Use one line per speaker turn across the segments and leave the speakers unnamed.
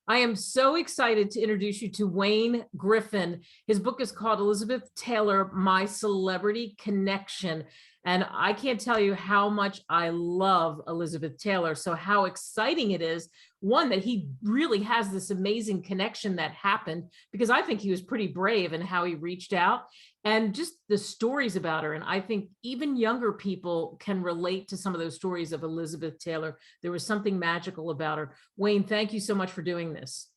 I am so excited to introduce you to Wayne Griffin. His book is called Elizabeth Taylor, My Celebrity Connection. And I can't tell you how much I love Elizabeth Taylor. So how exciting it is, one, that he really has this amazing connection that happened, because I think he was pretty brave in how he reached out, and just the stories about her. And I think even younger people can relate to some of those stories of Elizabeth Taylor. There was something magical about her. Wayne, thank you so much for doing this.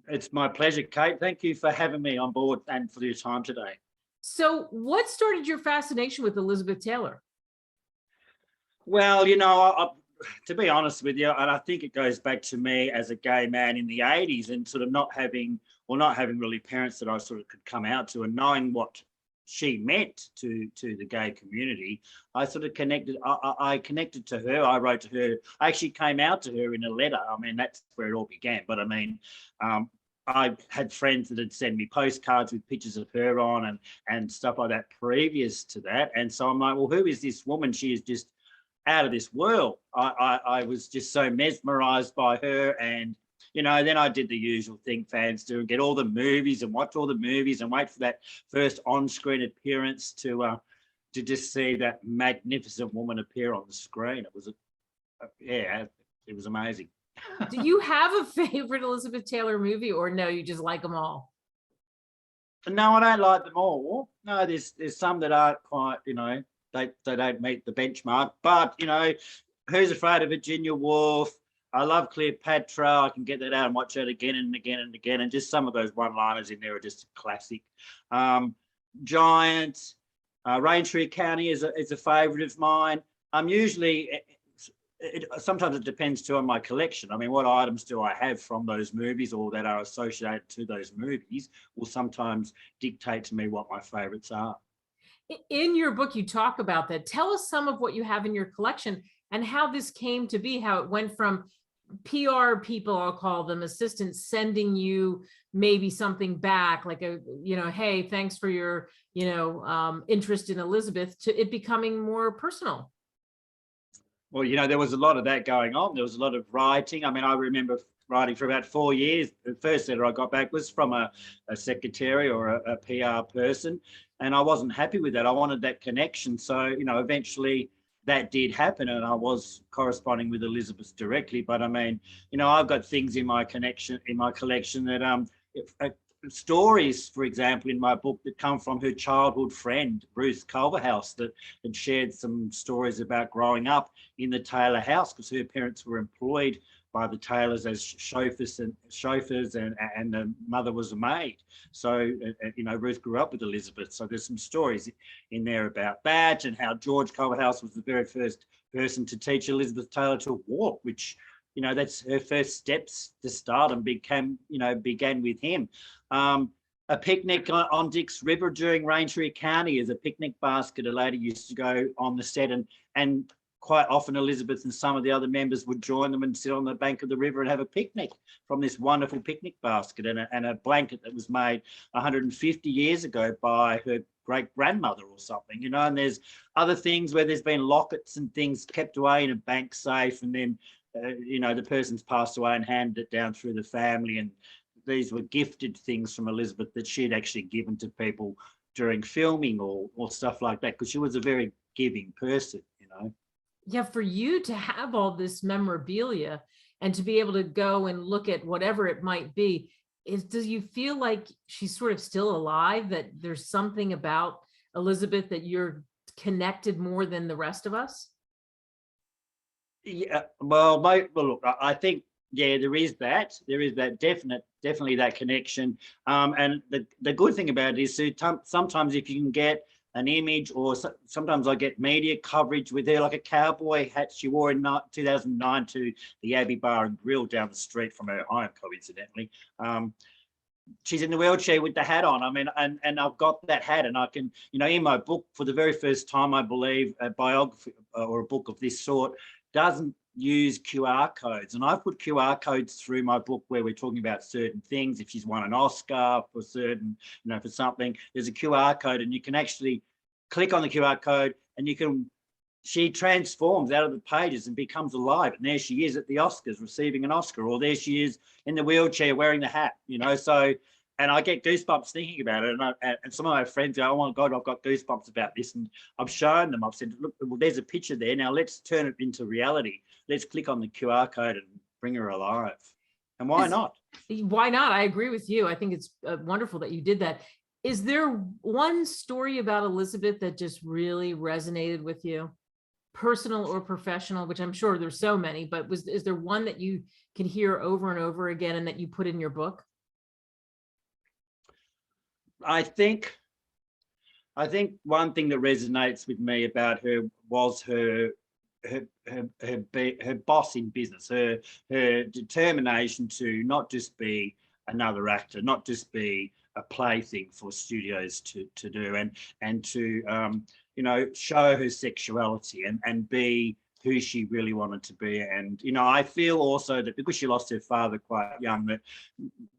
It's my pleasure, Kate. Thank you for having me on board and for your time today.
So what started your fascination with Elizabeth Taylor?
Well, to be honest with you, and I think it goes back to me as a gay man in the 80s and sort of not having really parents that I sort of could come out to, and knowing what she meant to the gay community. I sort of connected. I connected to her. I wrote to her. I actually came out to her in a letter. I mean, that's where it all began. But I mean, I had friends that had sent me postcards with pictures of her on and stuff like that previous to that. And so I'm like, well, who is this woman? She is just out of this world. I was just so mesmerized by her. And, then I did the usual thing fans do, and get all the movies and watch all the movies and wait for that first on-screen appearance to just see that magnificent woman appear on the screen. It was, it was amazing.
Do you have a favorite Elizabeth Taylor movie, or no, you just like them all?
No, I don't like them all. No, there's some that aren't quite, they don't meet the benchmark. But, Who's Afraid of Virginia Woolf? I love Cleopatra. I can get that out and watch it again and again and again. And just some of those one-liners in there are just a classic. Giant, Raintree County is a favourite of mine. Sometimes it depends too on my collection. I mean, what items do I have from those movies or that are associated to those movies will sometimes dictate to me what my favourites are.
In your book, you talk about that. Tell us some of what you have in your collection and how this came to be, how it went from PR people, I'll call them, assistants, sending you maybe something back, like hey, thanks for your, interest in Elizabeth, to it becoming more personal.
Well, there was a lot of that going on. There was a lot of writing. I mean, I remember writing for about 4 years. The first letter I got back was from a secretary or a PR person, and I wasn't happy with that. I wanted that connection. So, eventually that did happen, and I was corresponding with Elizabeth directly. But I mean, I've got things in my collection that stories, for example, in my book that come from her childhood friend, Ruth Culverhouse, that had shared some stories about growing up in the Taylor house, because her parents were employed by the Taylors as chauffeurs, and the mother was a maid. So, Ruth grew up with Elizabeth. So there's some stories in there about that, and how George Culverhouse was the very first person to teach Elizabeth Taylor to walk, which, that's her first steps to stardom began with him. A picnic on Dix River during Raintree County is a picnic basket. A lady used to go on the set, and quite often Elizabeth and some of the other members would join them and sit on the bank of the river and have a picnic from this wonderful picnic basket and a blanket that was made 150 years ago by her great-grandmother or something, and there's other things where there's been lockets and things kept away in a bank safe, and then, the person's passed away and handed it down through the family, and these were gifted things from Elizabeth that she'd actually given to people during filming or stuff like that, because she was a very giving person,
Yeah, for you to have all this memorabilia and to be able to go and look at whatever it might be, do you feel like she's sort of still alive, that there's something about Elizabeth that you're connected more than the rest of us?
Yeah, well, look, I think, yeah, there is that definitely that connection. And the good thing about it is, sometimes if you can get an image, or sometimes I get media coverage with her, like a cowboy hat she wore in 2009 to the Abbey Bar and Grill down the street from her home, coincidentally. She's in the wheelchair with the hat on. I mean, and I've got that hat, and I can, in my book, for the very first time, I believe, a biography or a book of this sort doesn't use QR codes, and I've put QR codes through my book where we're talking about certain things. If she's won an Oscar for certain, for something, there's a QR code, and you can actually click on the QR code and you can she transforms out of the pages and becomes alive. And there she is at the Oscars receiving an Oscar, or there she is in the wheelchair wearing the hat, you know. So, and I get goosebumps thinking about it. And some of my friends go, oh my God, I've got goosebumps about this. And I've shown them, I've said, look, well, there's a picture there. Now let's turn it into reality. Let's click on the QR code and bring her alive. And why not?
Why not? I agree with you. I think it's wonderful that you did that. Is there one story about Elizabeth that just really resonated with you? Personal or professional, which I'm sure there's so many, but is there one that you can hear over and over again and that you put in your book?
I think one thing that resonates with me about her was her boss in business, her determination to not just be another actor, not just be a plaything for studios to do, and to you know, show her sexuality and be who she really wanted to be. And, you know, I feel also that because she lost her father quite young, that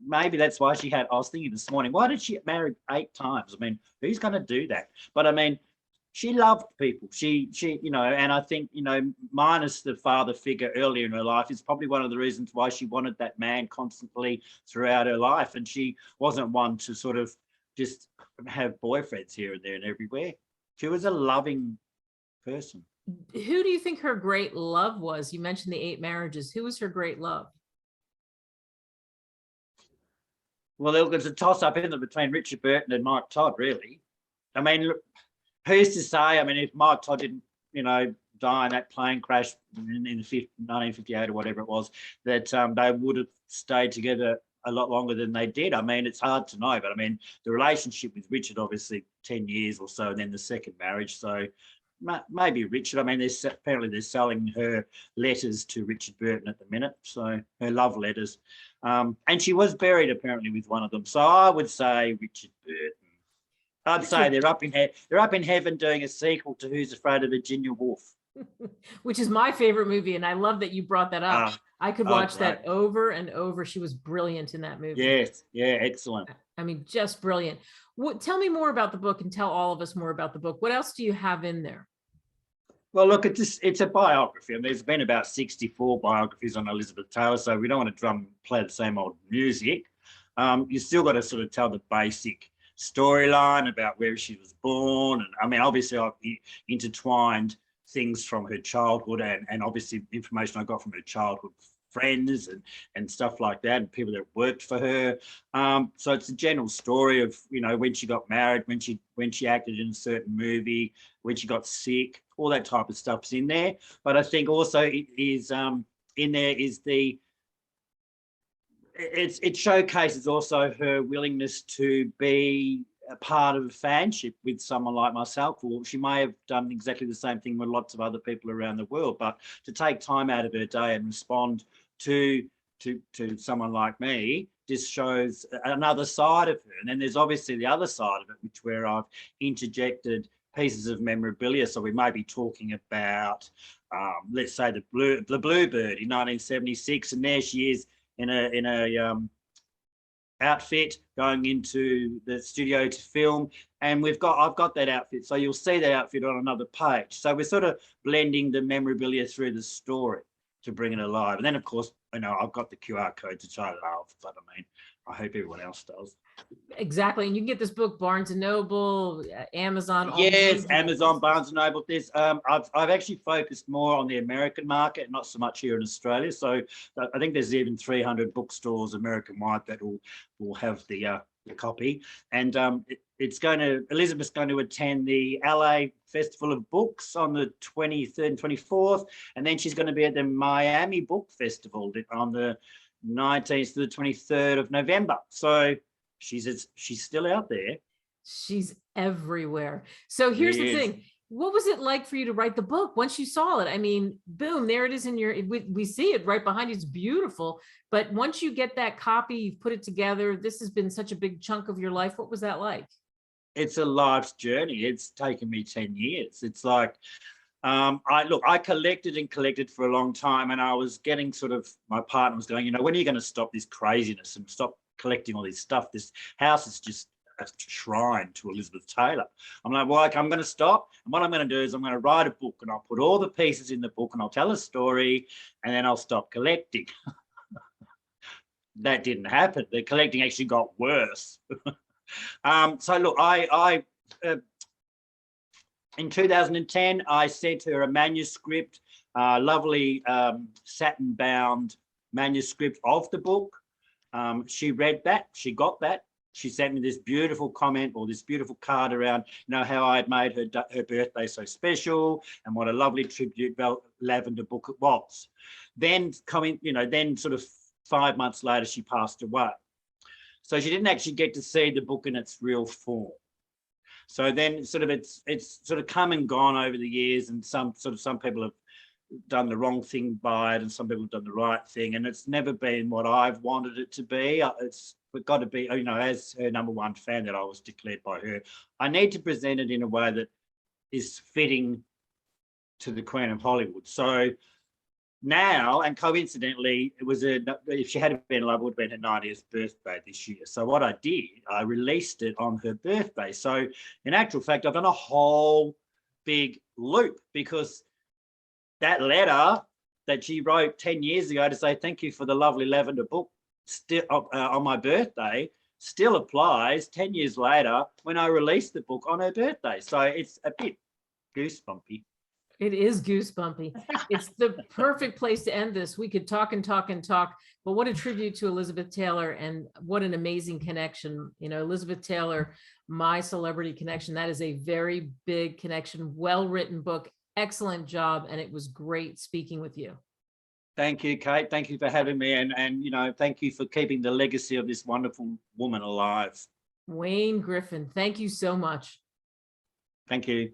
maybe that's why she had, I was thinking this morning, why did she get married 8 times? I mean, who's going to do that? But I mean, she loved people. She, you know, and I think, you know, minus the father figure earlier in her life is probably one of the reasons why she wanted that man constantly throughout her life. And she wasn't one to sort of just have boyfriends here and there and everywhere. She was a loving person.
Who do you think her great love was? You mentioned the 8 marriages. Who was her great love?
Well, there was a toss-up in between Richard Burton and Mike Todd, really. I mean, look, who's to say? I mean, if Mike Todd didn't, you know, die in that plane crash in 1958 or whatever it was, that they would have stayed together a lot longer than they did. I mean, it's hard to know, but I mean, the relationship with Richard, obviously 10 years or so, and then the second marriage. So maybe Richard. I mean, apparently they're selling her letters to Richard Burton at the minute, so her love letters. And she was buried apparently with one of them. So I would say Richard Burton. I'd say they're up in heaven doing a sequel to Who's Afraid of Virginia Woolf.
Which is my favorite movie, and I love that you brought that up. I could watch that over and over. She was brilliant in that movie.
Yes, yeah, excellent.
I mean, just brilliant. Tell me more about the book, and tell all of us more about the book. What else do you have in there?
Well, look, it's a biography, and there's been about 64 biographies on Elizabeth Taylor, so we don't want to play the same old music. You still got to sort of tell the basic storyline about where she was born, and I mean, obviously I've intertwined things from her childhood and obviously information I got from her childhood friends and stuff like that, and people that worked for her. So it's a general story of, you know, when she got married, when she acted in a certain movie, when she got sick, all that type of stuff's in there. But I think also it is in there is it showcases also her willingness to be a part of a fanship with someone like myself, or she may have done exactly the same thing with lots of other people around the world, but to take time out of her day and respond to someone like me just shows another side of her. And then there's obviously the other side of it, where I've interjected pieces of memorabilia. So we may be talking about, let's say, the Bluebird in 1976, and there she is in a outfit going into the studio to film, and I've got that outfit, so you'll see that outfit on another page. So we're sort of blending the memorabilia through the story to bring it alive. And then, of course, you know, I've got the QR code to show it off, but I mean, I hope everyone else does.
Exactly. And you can get this book, Barnes & Noble, Amazon.
Yes, Amazon, Barnes & Noble. This I've actually focused more on the American market, not so much here in Australia. So I think there's even 300 bookstores American-wide that will have the copy. And Elizabeth's going to attend the LA Festival of Books on the 23rd and 24th. And then she's going to be at the Miami Book Festival on the 19th to the 23rd of November. So she's still out there.
She's everywhere. So here's the thing. What was it like for you to write the book once you saw it? I mean, boom, there it is in we see it right behind you. It's beautiful. But once you get that copy, you've put it together. This has been such a big chunk of your life. What was that like?
It's a life's journey. It's taken me 10 years. It's like, I collected for a long time, and I was getting my partner was going, you know, when are you going to stop this craziness and stop collecting all this stuff? This house is just a shrine to Elizabeth Taylor. I'm like, well, I'm going to stop. And what I'm going to do is I'm going to write a book, and I'll put all the pieces in the book, and I'll tell a story, and then I'll stop collecting. That didn't happen. The collecting actually got worse. So look, in 2010, I sent her a manuscript, lovely satin-bound manuscript of the book. She read that, she got that. She sent me this beautiful comment, or this beautiful card around, how I had made her birthday so special, and what a lovely tribute lavender book it was. Then then sort of 5 months later, she passed away. So she didn't actually get to see the book in its real form. So then it's sort of come and gone over the years, and some people have done the wrong thing by it, and some people have done the right thing, and it's never been what I've wanted it to be. It's got to be, as her #1 fan that I was declared by her, I need to present it in a way that is fitting to the Queen of Hollywood. So now, and coincidentally, if she had been alive, it would have been her 90th birthday this year. So what I did, I released it on her birthday. So in actual fact, I've done a whole big loop, because that letter that she wrote 10 years ago to say thank you for the lovely lavender book still on my birthday still applies 10 years later when I released the book on her birthday. So it's a bit goosebumpy.
It is goosebumpy. It's the perfect place to end this. We could talk and talk and talk, but what a tribute to Elizabeth Taylor, and what an amazing connection. Elizabeth Taylor, My Celebrity Connection, that is a very big connection, well-written book, excellent job, and it was great speaking with you.
Thank you, Kate. Thank you for having me, and thank you for keeping the legacy of this wonderful woman alive.
Wayne Griffin, thank you so much.
Thank you.